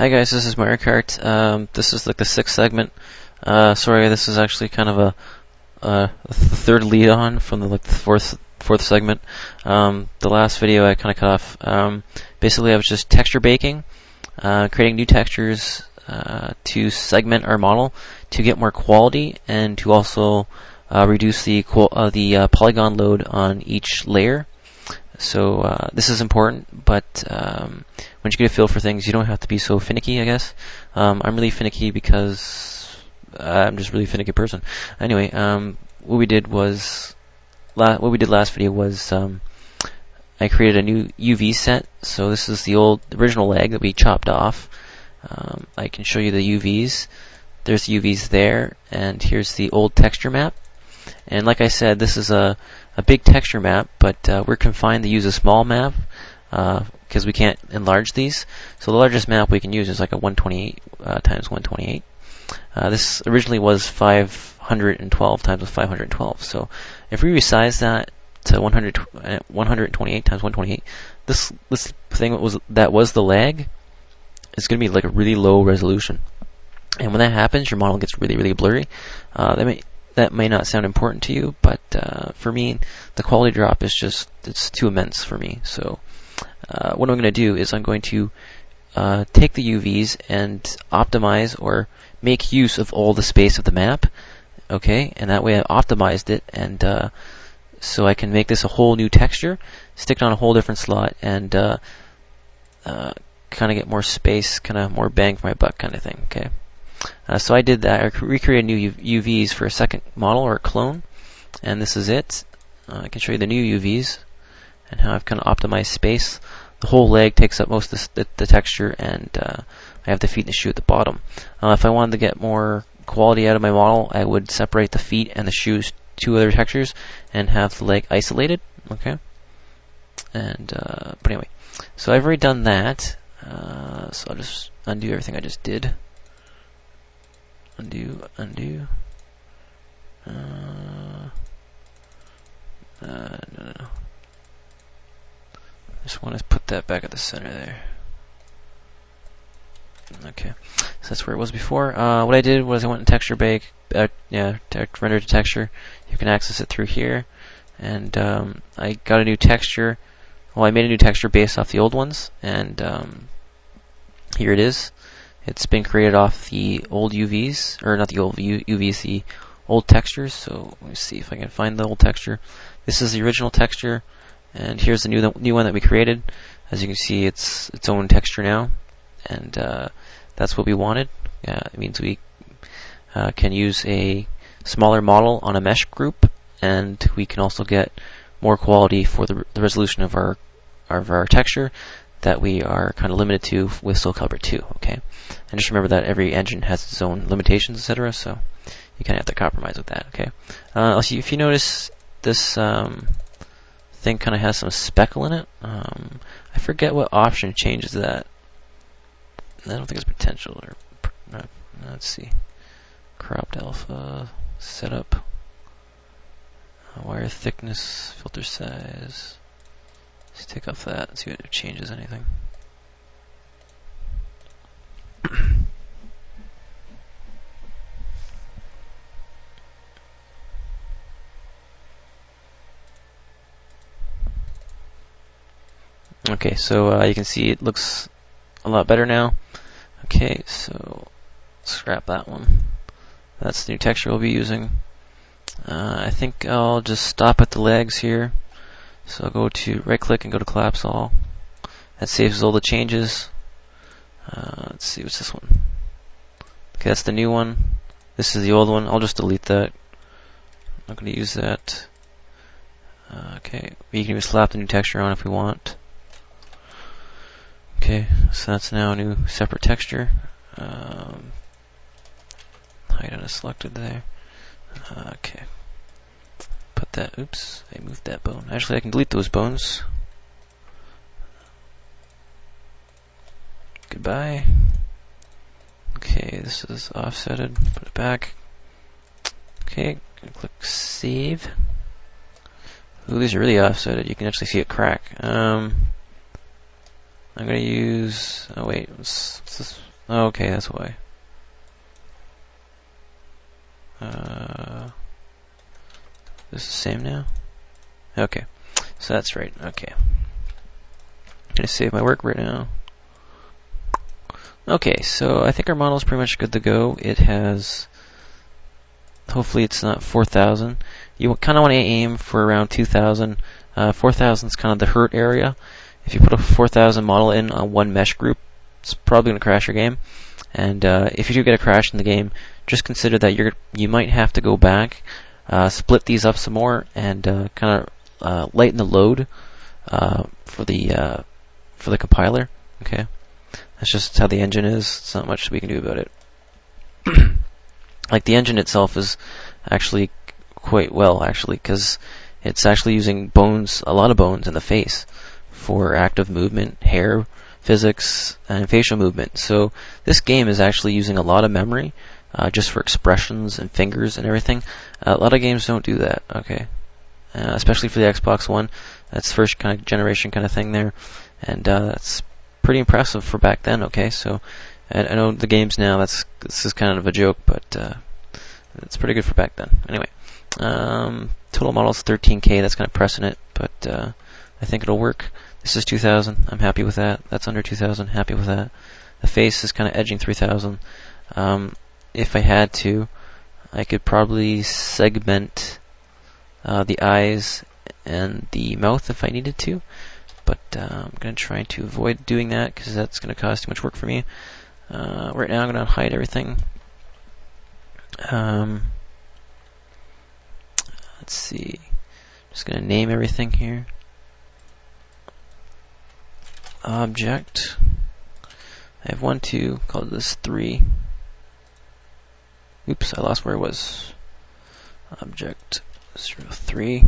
Hi guys, this is Mario Kart. This is like the sixth segment. Sorry, this is actually kind of a third lead on from the fourth segment. The last video I kind of cut off. Basically, I was just texture baking, creating new textures to segment our model to get more quality and to also reduce the polygon load on each layer. So this is important, but once you get a feel for things, you don't have to be so finicky, I guess. I'm really finicky because I'm just a really finicky person. Anyway, what we did last video was I created a new UV set. So this is the original leg that we chopped off. I can show you the UVs. There's the UVs there, and here's the old texture map. And like I said, this is a big texture map, but we're confined to use a small map because we can't enlarge these. So the largest map we can use is like a 128 times 128. This originally was 512 times 512. So if we resize that to 128 times 128, this thing that was the lag is going to be like a really low resolution. And when that happens, your model gets really, really blurry. That may not sound important to you, but for me, the quality drop is it's too immense for me. So what I'm going to do is I'm going to take the UVs and optimize or make use of all the space of the map. Okay, and that way I optimized it, and so I can make this a whole new texture, stick it on a whole different slot, and kind of get more space, kind of more bang for my buck kind of thing. Okay. So I did that. I recreated new UVs for a second model or a clone, and this is it. I can show you the new UVs and how I've kind of optimized space. The whole leg takes up most of the texture, and I have the feet and the shoe at the bottom. If I wanted to get more quality out of my model, I would separate the feet and the shoes, two other textures, and have the leg isolated. Okay. And but anyway, so I've already done that. So I'll just undo everything I just did. Undo. No. I just want to put that back at the center there. Okay, so that's where it was before. What I did was I went in texture bake, render to texture. You can access it through here, and I got a new texture. Well, I made a new texture based off the old ones, and here it is. It's been created off the old UVs, or not the old UVs, the old textures. So let me see if I can find the old texture. This is the original texture, and here's the new one that we created. As you can see, it's its own texture now, and that's what we wanted. It means we can use a smaller model on a mesh group, and we can also get more quality for the resolution of our texture that we are kind of limited to with Soul Calibur 2, okay? And just remember that every engine has its own limitations, etc., so you kind of have to compromise with that, okay? Also, if you notice, this thing kind of has some speckle in it. I forget what option changes that. I don't think it's potential, or let's see. Cropped alpha, setup, wire thickness, filter size. Let's take off that and see if it changes anything. Okay, so you can see it looks a lot better now. Okay, so scrap that one. That's the new texture we'll be using. I think I'll just stop at the legs here. So I'll go to right click and go to collapse all. That saves all the changes. Let's see, what's this one? Okay, that's the new one. This is the old one. I'll just delete that. I'm not going to use that. Okay, we can even slap the new texture on if we want. Okay, so that's now a new separate texture. Hide unselected there. Okay. Put that, oops, I moved that bone. Actually, I can delete those bones. Goodbye. Okay, this is offsetted. Put it back. Okay, click save. Ooh, these are really offsetted. You can actually see it crack. I'm going to use, oh wait, what's this Okay, that's why. This is the same now? Okay, so that's right. Okay. I'm gonna save my work right now. Okay, so I think our model is pretty much good to go. It has, hopefully it's not 4,000. You kind of want to aim for around 2,000. 4,000 is kind of the hurt area. If you put a 4,000 model in on one mesh group, it's probably going to crash your game. And if you do get a crash in the game, just consider that you might have to go back, split these up some more, and kind of lighten the load for the compiler. Okay, that's just how the engine is. It's not much we can do about it. Like the engine itself is actually quite well, actually, because it's actually using bones, a lot of bones in the face for active movement, hair, physics, and facial movement. So this game is actually using a lot of memory just for expressions and fingers and everything. A lot of games don't do that, okay? Especially for the Xbox One. That's first kind of generation kind of thing there. And that's pretty impressive for back then, okay? So I know the games now, this is kind of a joke, but it's pretty good for back then. Anyway, total model is 13K. That's kind of pressing it, but I think it'll work. This is 2,000. I'm happy with that. That's under 2,000. Happy with that. The face is kind of edging 3,000. If I had to, I could probably segment the eyes and the mouth if I needed to, but I'm going to try to avoid doing that because that's going to cause too much work for me. Right now I'm going to hide everything. Let's see. Just going to name everything here. Object. I have 1, 2, call this 3. Oops, I lost where it was. Object 03.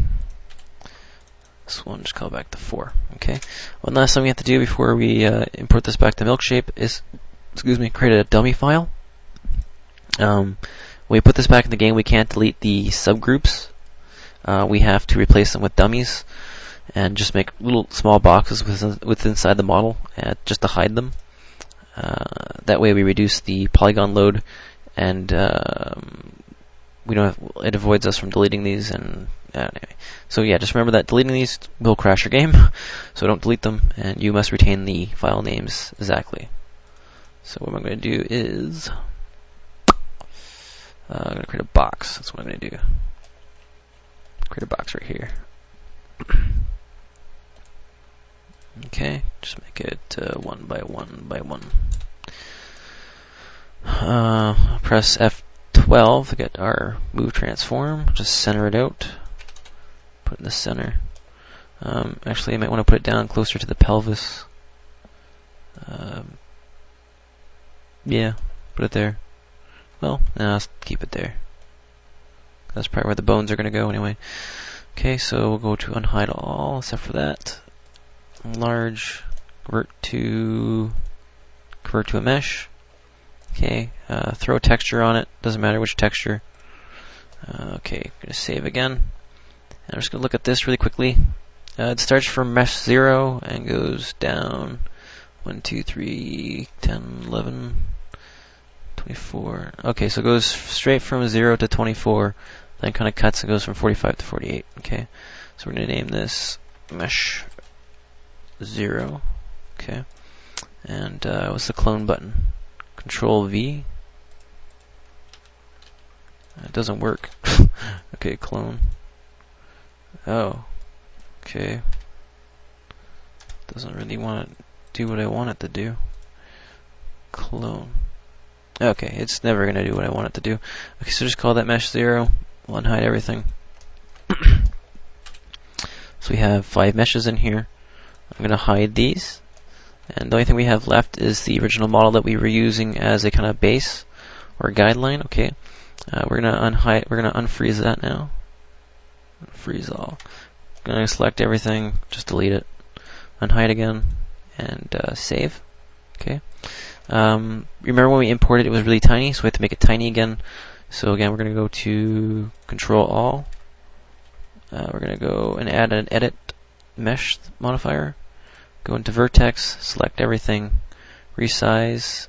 This one just call back to 4. Okay. One last thing we have to do before we import this back to Milkshape is, create a dummy file. When we put this back in the game, we can't delete the subgroups. We have to replace them with dummies and just make little small boxes within inside the model just to hide them. That way we reduce the polygon load, and we don't have, it avoids us from deleting these. And anyway, so yeah, just remember that deleting these will crash your game, so don't delete them, and you must retain the file names exactly. So what I'm going to do is I'm going to create a box. That's what I'm going to do. Create a box right here. Okay, just make it 1 by 1 by 1. Press F12 to get our move transform. Just center it out. Put it in the center. Actually, I might want to put it down closer to the pelvis. Yeah, put it there. Well, no, let's keep it there. That's probably where the bones are going to go anyway. Okay, so we'll go to unhide all except for that. Enlarge, convert to a mesh. Okay, throw a texture on it. Doesn't matter which texture. Okay, gonna save again. And I'm just gonna look at this really quickly. It starts from mesh 0 and goes down 1, 2, 3, 10, 11, 24. Okay, so it goes straight from 0 to 24. Then kind of cuts and goes from 45 to 48. Okay, so we're gonna name this mesh 0. Okay, and what's the clone button? Control V. It doesn't work. Okay, clone. Oh, okay. Doesn't really want to do what I want it to do. Clone. Okay, it's never going to do what I want it to do. Okay, so just call that mesh 0. We'll unhide everything. So we have 5 meshes in here. I'm going to hide these. And the only thing we have left is the original model that we were using as a kind of base or guideline. Okay, we're gonna unhide. We're gonna unfreeze that now. Freeze all. Gonna select everything. Just delete it. Unhide again, and save. Okay. Remember when we imported it was really tiny, so we have to make it tiny again. So again, we're gonna go to Control All. We're gonna go and add an edit mesh modifier. Go into vertex, select everything, resize,